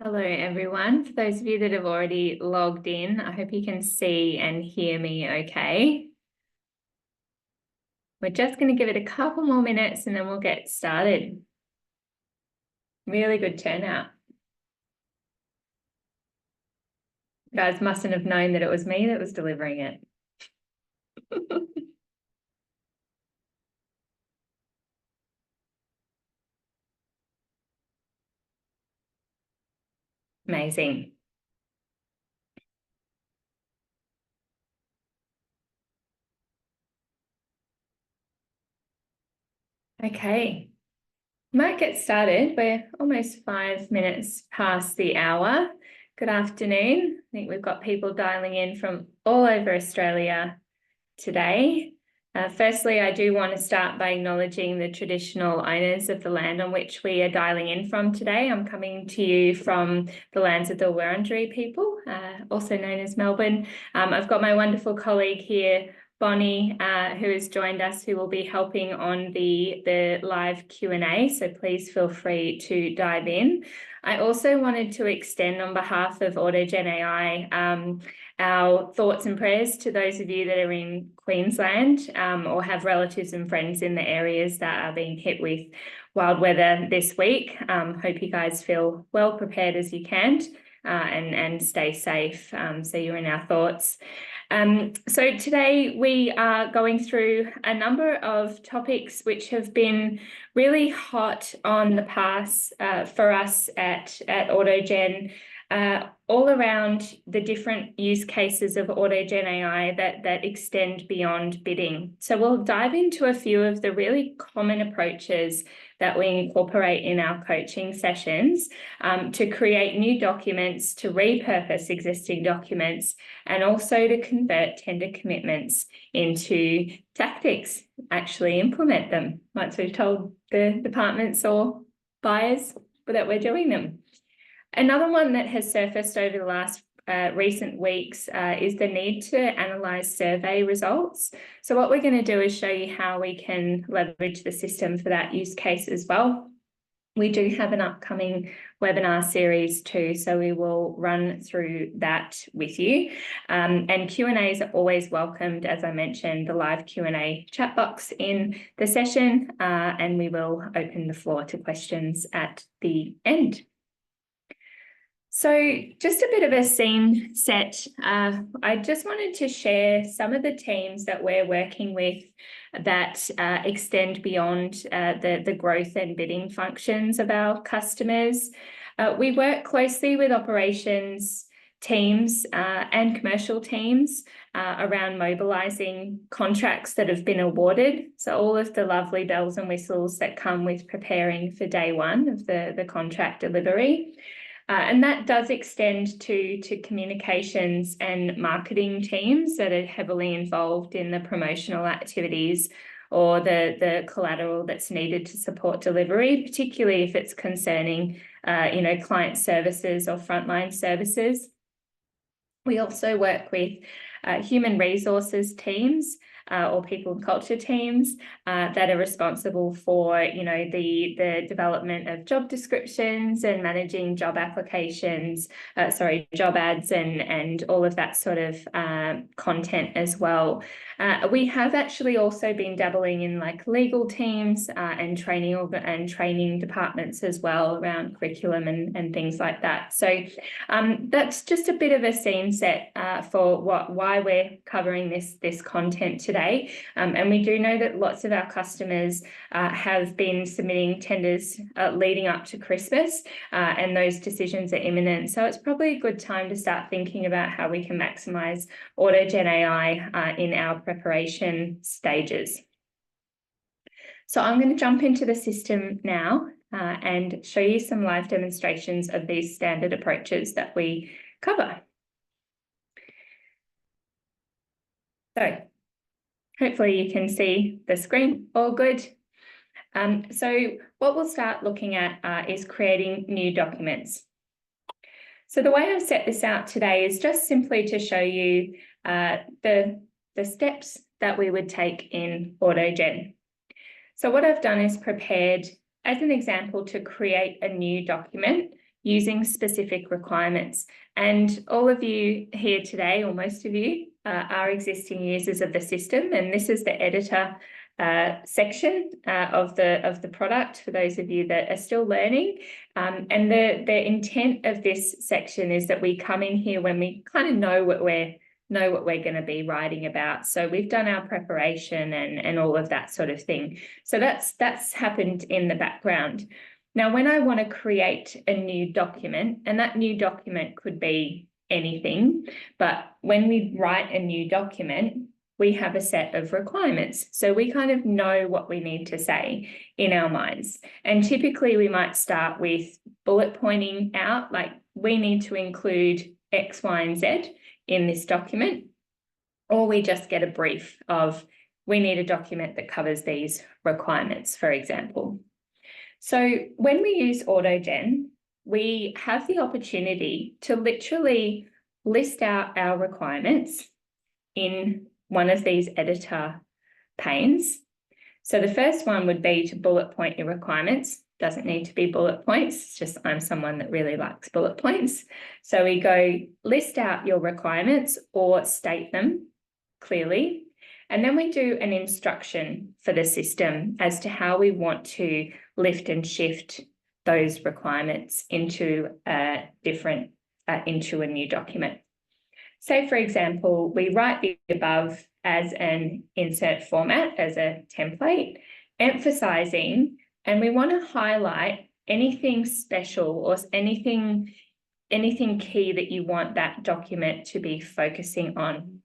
Hello, everyone. For those of you that have already logged in, I hope you can see and hear me okay. We're just going to give it a couple more minutes and then we'll get started. Really good turnout. You guys mustn't have known that it was me that was delivering it. Amazing. Okay, might get started. We're almost 5 minutes past the hour. Good afternoon. I think we've got people dialing in from all over Australia today. Firstly, I do want to start by acknowledging the traditional owners of the land on which we are dialing in from today. I'm coming to you from the lands of the Wurundjeri people, also known as Melbourne. I've got my wonderful colleague here, Bonnie, who has joined us, who will be helping on the live Q&A, so please feel free to dive in. I also wanted to extend on behalf of AutogenAI our thoughts and prayers to those of you that are in Queensland or have relatives and friends in the areas that are being hit with wild weather this week. Hope you guys feel well prepared as you can and stay safe. So you're in our thoughts. So today we are going through a number of topics which have been really hot on the pass for us at Autogen, all around the different use cases of AutogenAI that extend beyond bidding. So we'll dive into a few of the really common approaches that we incorporate in our coaching sessions to create new documents, to repurpose existing documents, and also to convert tender commitments into tactics, actually implement them once we've told the departments or buyers that we're doing them. Another one that has surfaced over the last recent weeks is the need to analyse survey results. So what we're going to do is show you how we can leverage the system for that use case as well. We do have an upcoming webinar series too, so we will run through that with you. And Q&As are always welcomed, as I mentioned, the live Q&A chat box in the session, and we will open the floor to questions at the end. So just a bit of a scene set. I just wanted to share some of the teams that we're working with that extend beyond the growth and bidding functions of our customers. We work closely with operations teams and commercial teams around mobilising contracts that have been awarded. So all of the lovely bells and whistles that come with preparing for day one of the contract delivery. And that does extend to communications and marketing teams that are heavily involved in the promotional activities or the collateral that's needed to support delivery, particularly if it's concerning, client services or frontline services. We also work with human resources teams or people and culture teams that are responsible for, the development of job descriptions and managing job applications, job ads and all of that sort of content as well. We have actually also been dabbling in like legal teams and training departments as well around curriculum and things like that. So that's just a bit of a scene set for why we're covering this content today. And we do know that lots of our customers have been submitting tenders leading up to Christmas, and those decisions are imminent. So it's probably a good time to start thinking about how we can maximise AutogenAI in our preparation stages. So I'm going to jump into the system now and show you some live demonstrations of these standard approaches that we cover. So hopefully you can see the screen, all good. So what we'll start looking at is creating new documents. So the way I've set this out today is just simply to show you the steps that we would take in Autogen. So what I've done is prepared, as an example, to create a new document using specific requirements. And all of you here today, or most of you, are existing users of the system, and this is the editor section of the product for those of you that are still learning. And the intent of this section is that we come in here when we kind of know what we're going to be writing about. So we've done our preparation and all of that sort of thing. So that's happened in the background. Now, when I want to create a new document, and that new document could be anything, but when we write a new document, we have a set of requirements. So we kind of know what we need to say in our minds. And typically we might start with bullet pointing out, like we need to include X, Y, and Z in this document, or we just get a brief of we need a document that covers these requirements, for example. So when we use Autogen, we have the opportunity to literally list out our requirements in one of these editor panes. So the first one would be to bullet point your requirements. Doesn't need to be bullet points, it's just I'm someone that really likes bullet points. So we go list out your requirements or state them clearly. And then we do an instruction for the system as to how we want to lift and shift those requirements into a new document. Say, for example, we write the above as an insert format, as a template, emphasizing, and we want to highlight anything special or anything key that you want that document to be focusing on.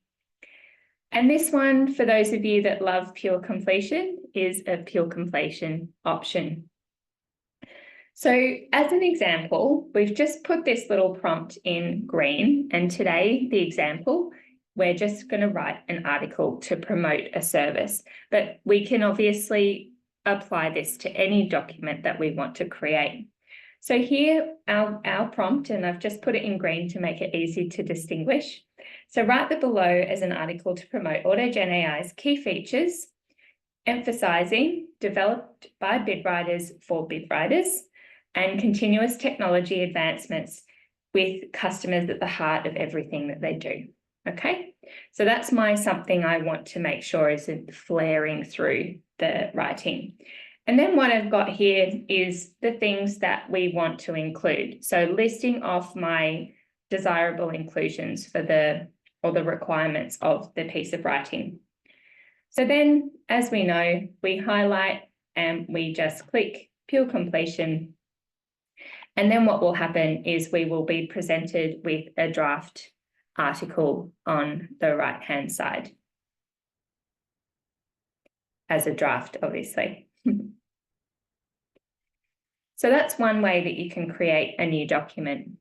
And this one, for those of you that love pure completion, is a pure completion option. So as an example, we've just put this little prompt in green, and today, the example, we're just going to write an article to promote a service, but we can obviously apply this to any document that we want to create. So here, our prompt, and I've just put it in green to make it easy to distinguish. So write the below as an article to promote AutogenAI's key features, emphasizing developed by bid writers for bid writers, and continuous technology advancements with customers at the heart of everything that they do. Okay, so that's something I want to make sure isn't flaring through the writing. And then what I've got here is the things that we want to include. So listing off my desirable inclusions for the requirements of the piece of writing. So then, as we know, we highlight and we just click pure completion. And then what will happen is we will be presented with a draft article on the right-hand side as a draft, obviously. So that's one way that you can create a new document.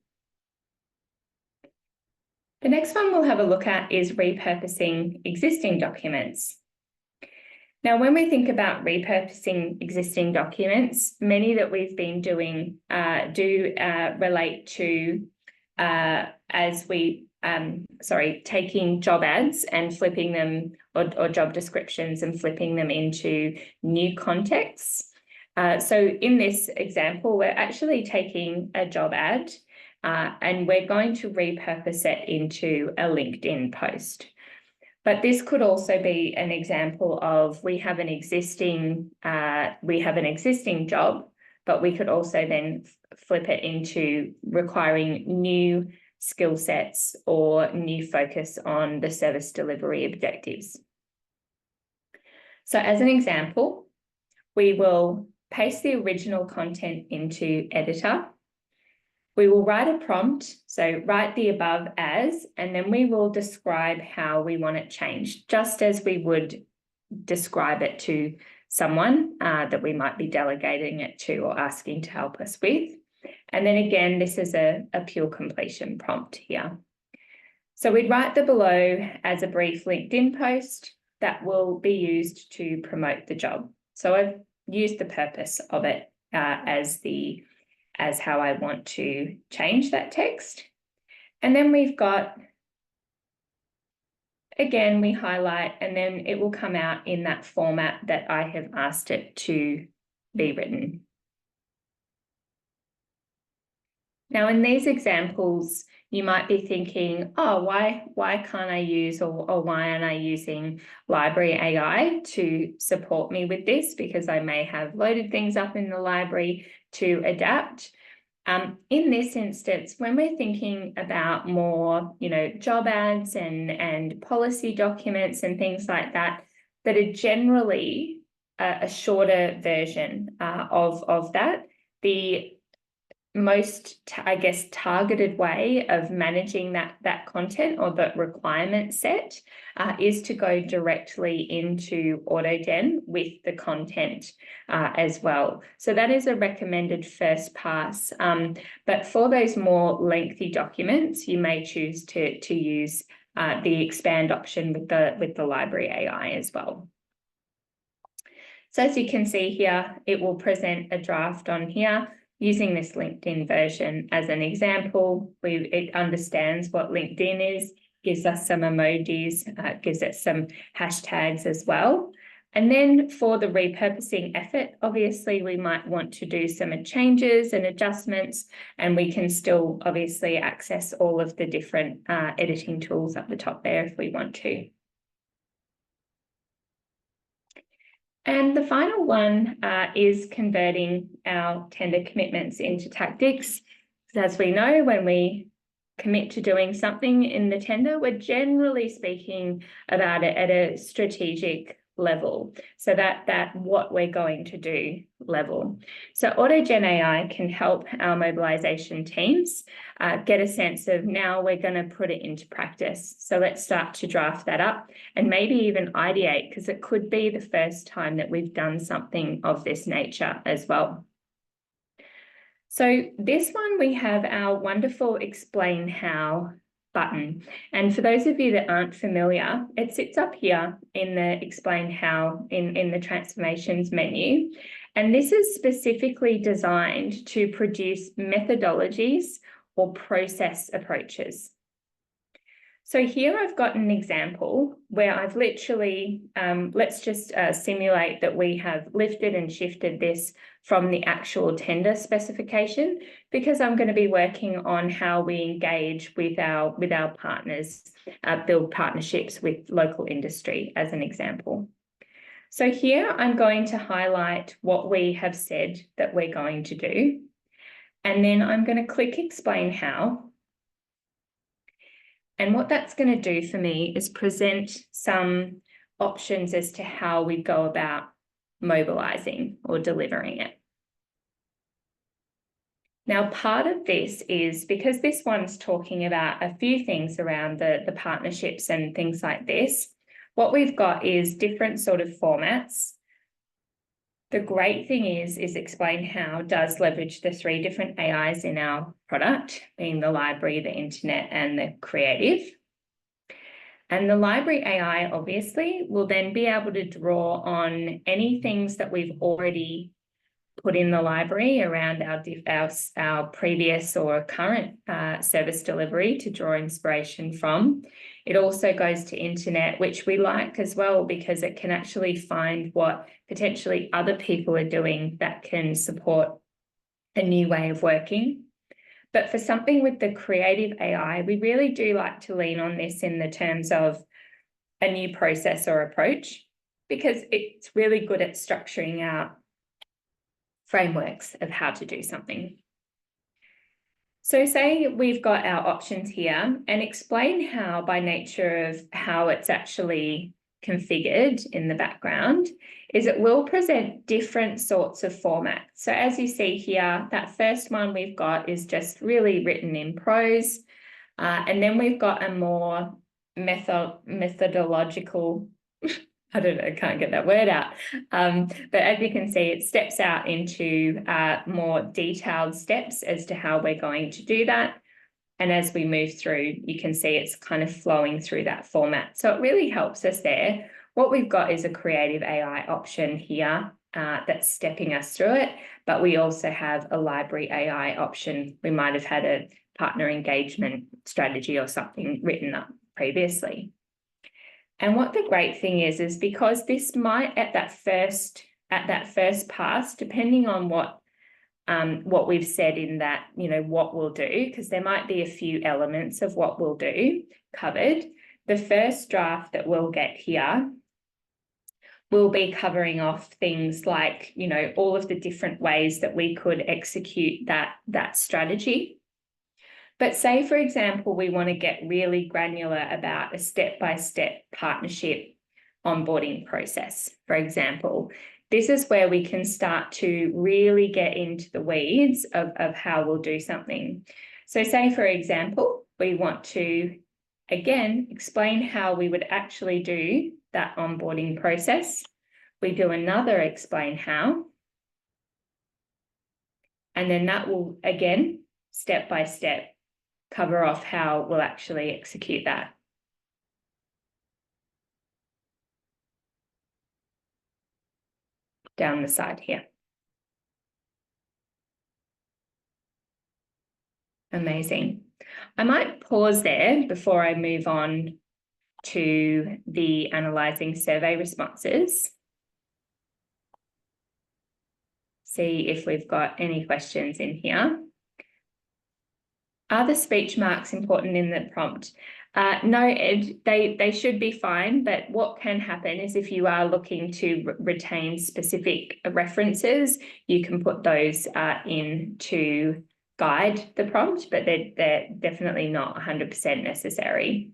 The next one we'll have a look at is repurposing existing documents. Now, when we think about repurposing existing documents, many that we've been doing do relate to taking job ads and flipping them, or job descriptions and flipping them into new contexts. So in this example, we're actually taking a job ad and we're going to repurpose it into a LinkedIn post. But this could also be an example of we have an existing job, but we could also then flip it into requiring new skill sets or new focus on the service delivery objectives. So as an example, we will paste the original content into editor. We will write a prompt, so write the above as, and then we will describe how we want it changed, just as we would describe it to someone that we might be delegating it to or asking to help us with. And then again, this is a pure completion prompt here. So we'd write the below as a brief LinkedIn post that will be used to promote the job. So I've used the purpose of it as how I want to change that text. And then we've got, again, we highlight, and then it will come out in that format that I have asked it to be written. Now, in these examples, you might be thinking, oh, why can't I use or why aren't I using library AI to support me with this? Because I may have loaded things up in the library to adapt. In this instance, when we're thinking about more, job ads and policy documents and things like that are generally a shorter version of that, the most, targeted way of managing that content or the requirement set is to go directly into Autogen with the content as well. So that is a recommended first pass. But for those more lengthy documents, you may choose to use the expand option with the library AI as well. So as you can see here, it will present a draft on here. Using this LinkedIn version as an example, it understands what LinkedIn is, gives us some emojis, gives it some hashtags as well. And then for the repurposing effort, obviously we might want to do some changes and adjustments, and we can still obviously access all of the different editing tools up the top there if we want to. And the final one is converting our tender commitments into tactics. As we know, when we commit to doing something in the tender, we're generally speaking about it at a strategic level. So that what we're going to do level. So AutogenAI can help our mobilisation teams get a sense of now we're going to put it into practice. So let's start to draft that up and maybe even ideate, because it could be the first time that we've done something of this nature as well. So this one, we have our wonderful Explain How button. And for those of you that aren't familiar, it sits up here in the Explain How in the Transformations menu. And this is specifically designed to produce methodologies or process approaches. So here I've got an example where I've literally, let's just simulate that we have lifted and shifted this from the actual tender specification, because I'm going to be working on how we engage with our partners, build partnerships with local industry as an example. So here I'm going to highlight what we have said that we're going to do, and then I'm going to click Explain How. And what that's going to do for me is present some options as to how we go about mobilising or delivering it. Now, part of this is because this one's talking about a few things around the partnerships and things like this. What we've got is different sort of formats. The great thing is Explain How does leverage the 3 different AIs in our product, being the library, the internet, and the creative. And the library AI obviously will then be able to draw on any things that we've already put in the library around our previous or current service delivery to draw inspiration from. It also goes to internet, which we like as well, because it can actually find what potentially other people are doing that can support a new way of working. But for something with the creative AI, we really do like to lean on this in the terms of a new process or approach, because it's really good at structuring our frameworks of how to do something. So say we've got our options here, and Explain How, by nature of how it's actually configured in the background, is it will present different sorts of formats. So as you see here, that first one we've got is just really written in prose. And then we've got a more methodological, I don't know, I can't get that word out. But as you can see, it steps out into more detailed steps as to how we're going to do that. And as we move through, you can see it's kind of flowing through that format. So it really helps us there. What we've got is a creative AI option here that's stepping us through it, but we also have a library AI option. We might have had a partner engagement strategy or something written up previously. And what the great thing is because this might at that first pass, depending on what what we've said in that, what we'll do, because there might be a few elements of what we'll do covered. The first draft that we'll get here will be covering off things like, all of the different ways that we could execute that strategy. But say, for example, we want to get really granular about a step-by-step partnership onboarding process, for example. This is where we can start to really get into the weeds of how we'll do something. So say, for example, we want to, again, explain how we would actually do that onboarding process. We do another explain how. And then that will, again, step by step, cover off how we'll actually execute that. Down the side here. Amazing. I might pause there before I move on to the analysing survey responses. See if we've got any questions in here. Are the speech marks important in the prompt? No, Ed, they should be fine, but what can happen is if you are looking to retain specific references, you can put those in to guide the prompt, but they're definitely not 100% necessary.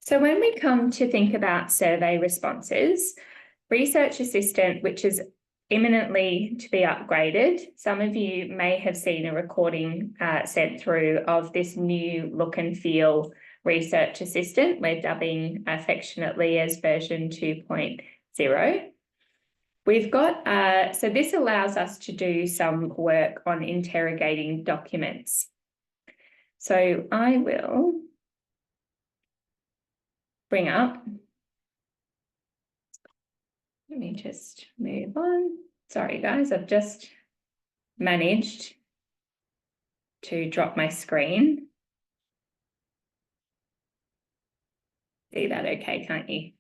So when we come to think about survey responses, Research Assistant, which is imminently to be upgraded. Some of you may have seen a recording sent through of this new look and feel Research Assistant. We're dubbing affectionately as version 2.0. We've got, so this allows us to do some work on interrogating documents. So I will bring up, let me just move on. Sorry, guys, I've just managed to drop my screen. See that okay, can't you?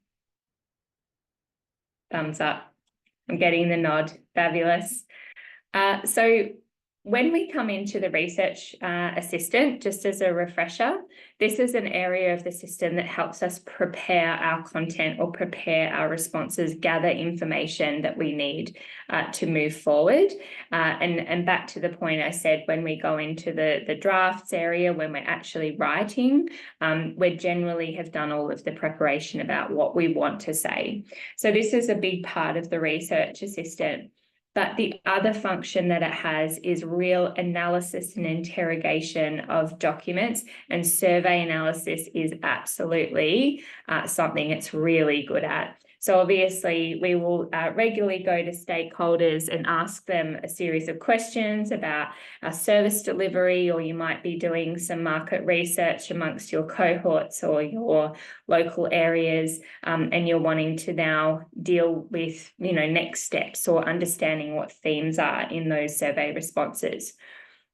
Thumbs up. I'm getting the nod. Fabulous. So when we come into the Research Assistant, just as a refresher, this is an area of the system that helps us prepare our content or prepare our responses, gather information that we need to move forward. And back to the point I said, when we go into the drafts area, when we're actually writing, we generally have done all of the preparation about what we want to say. So this is a big part of the Research Assistant. But the other function that it has is real analysis and interrogation of documents, and survey analysis is absolutely something it's really good at. So obviously we will regularly go to stakeholders and ask them a series of questions about service delivery, or you might be doing some market research amongst your cohorts or your local areas, and you're wanting to now deal with, next steps or understanding what themes are in those survey responses.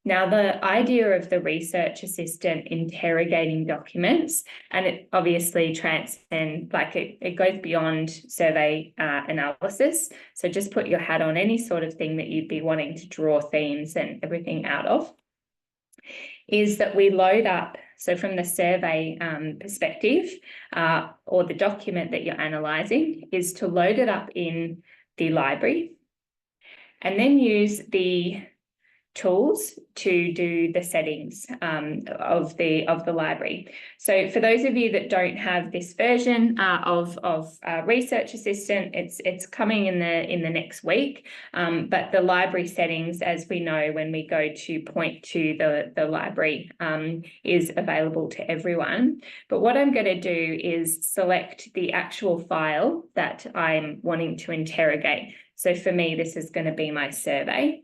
Now, the idea of the Research Assistant interrogating documents, and it obviously transcends, it goes beyond survey analysis. So just put your hat on any sort of thing that you'd be wanting to draw themes and everything out of, is that we load up, so from the survey perspective, or the document that you're analysing, is to load it up in the library and then use the tools to do the settings of the library. So for those of you that don't have this version of Research Assistant, it's coming in the next week. But the library settings, as we know, when we go to point to the library, is available to everyone. But what I'm going to do is select the actual file that I'm wanting to interrogate. So for me, this is going to be my survey.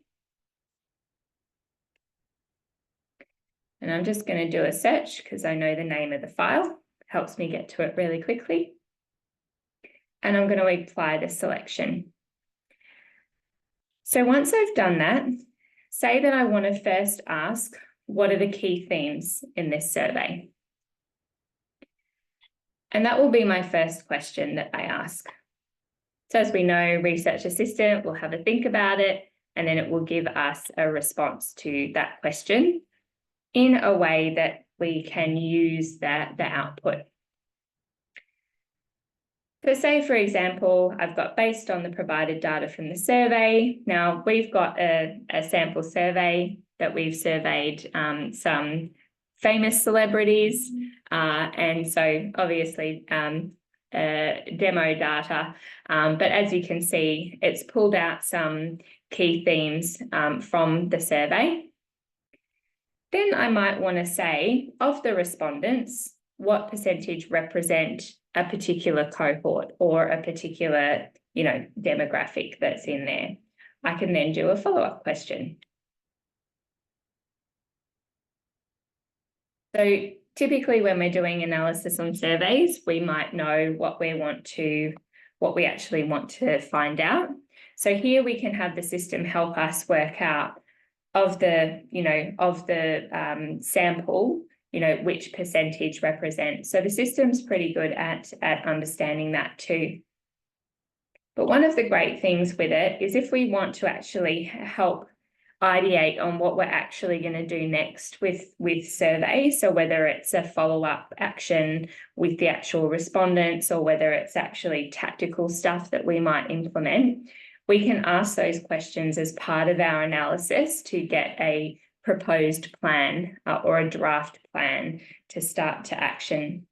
And I'm just going to do a search because I know the name of the file. It helps me get to it really quickly. And I'm going to apply the selection. So once I've done that, say that I want to first ask, what are the key themes in this survey? And that will be my first question that I ask. So as we know, Research Assistant will have a think about it, and then it will give us a response to that question in a way that we can use the output. So say, for example, I've got based on the provided data from the survey. Now we've got a sample survey that we've surveyed some famous celebrities. And so obviously demo data, but as you can see, it's pulled out some key themes from the survey. Then I might want to say, of the respondents, what percentage represent a particular cohort or a particular, demographic that's in there. I can then do a follow-up question. So typically when we're doing analysis on surveys, we might know what we actually want to find out. So here we can have the system help us work out of the sample, which percentage represents. So the system's pretty good at understanding that too. But one of the great things with it is if we want to actually help ideate on what we're actually going to do next with surveys, so whether it's a follow-up action with the actual respondents or whether it's actually tactical stuff that we might implement, we can ask those questions as part of our analysis to get a proposed plan or a draft plan to start to action.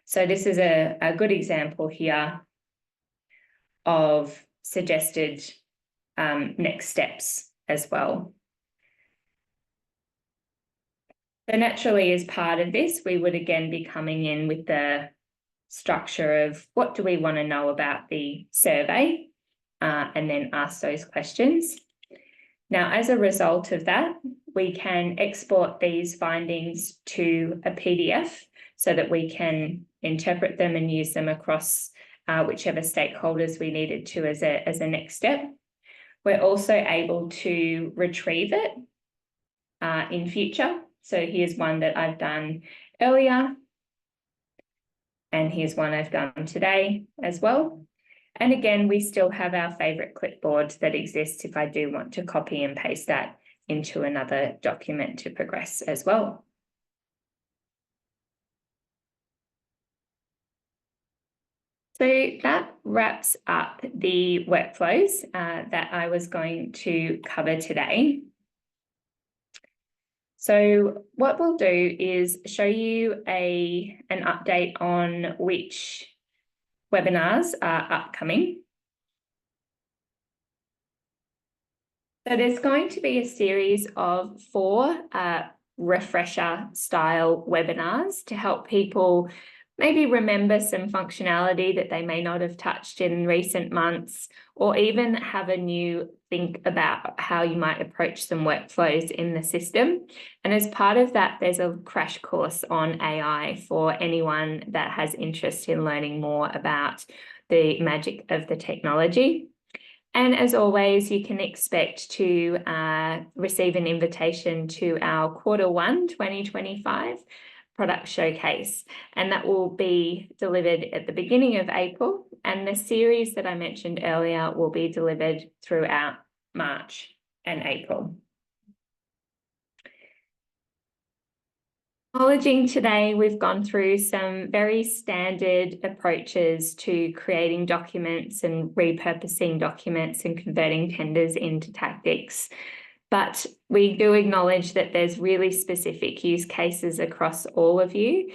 So this is a good example here of suggested next steps as well. So naturally, as part of this, we would again be coming in with the structure of what do we want to know about the survey, and then ask those questions. Now, as a result of that, we can export these findings to a PDF so that we can interpret them and use them across whichever stakeholders we needed to as a next step. We're also able to retrieve it in future. So here's one that I've done earlier. And here's one I've done today as well. And again, we still have our favorite clipboard that exists if I do want to copy and paste that into another document to progress as well. So that wraps up the workflows that I was going to cover today. So what we'll do is show you an update on which webinars are upcoming. So there's going to be a series of 4 refresher style webinars to help people maybe remember some functionality that they may not have touched in recent months, or even have a new think about how you might approach some workflows in the system. And as part of that, there's a crash course on AI for anyone that has interest in learning more about the magic of the technology. And as always, you can expect to receive an invitation to our Q1 2025 product showcase, and that will be delivered at the beginning of April, and the series that I mentioned earlier will be delivered throughout March and April. Acknowledging today, we've gone through some very standard approaches to creating documents and repurposing documents and converting tenders into tactics. But we do acknowledge that there's really specific use cases across all of you.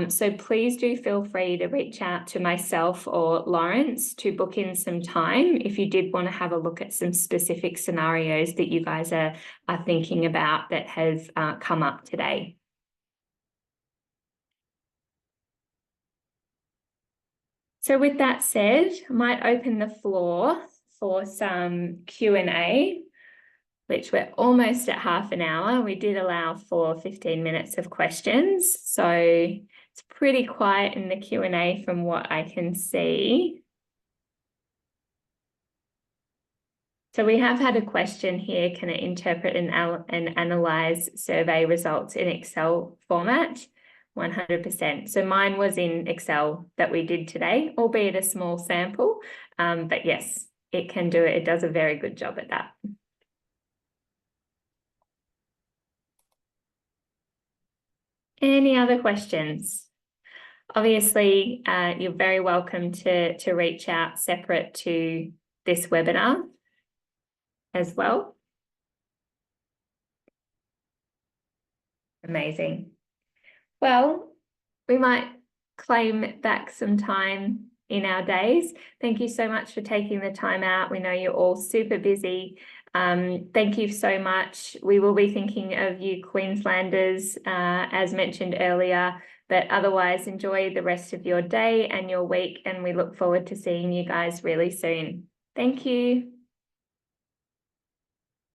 So please do feel free to reach out to myself or Lawrence to book in some time if you did want to have a look at some specific scenarios that you guys are thinking about that have come up today. So with that said, I might open the floor for some Q&A, which we're almost at half an hour. We did allow for 15 minutes of questions. So it's pretty quiet in the Q&A from what I can see. So we have had a question here, can it interpret and analyze survey results in Excel format? 100%. So mine was in Excel that we did today, albeit a small sample. But yes, it can do it. It does a very good job at that. Any other questions? Obviously, you're very welcome to reach out separate to this webinar as well. Amazing. Well, we might claim back some time in our days. Thank you so much for taking the time out. We know you're all super busy. Thank you so much. We will be thinking of you Queenslanders, as mentioned earlier, but otherwise enjoy the rest of your day and your week, and we look forward to seeing you guys really soon. Thank you.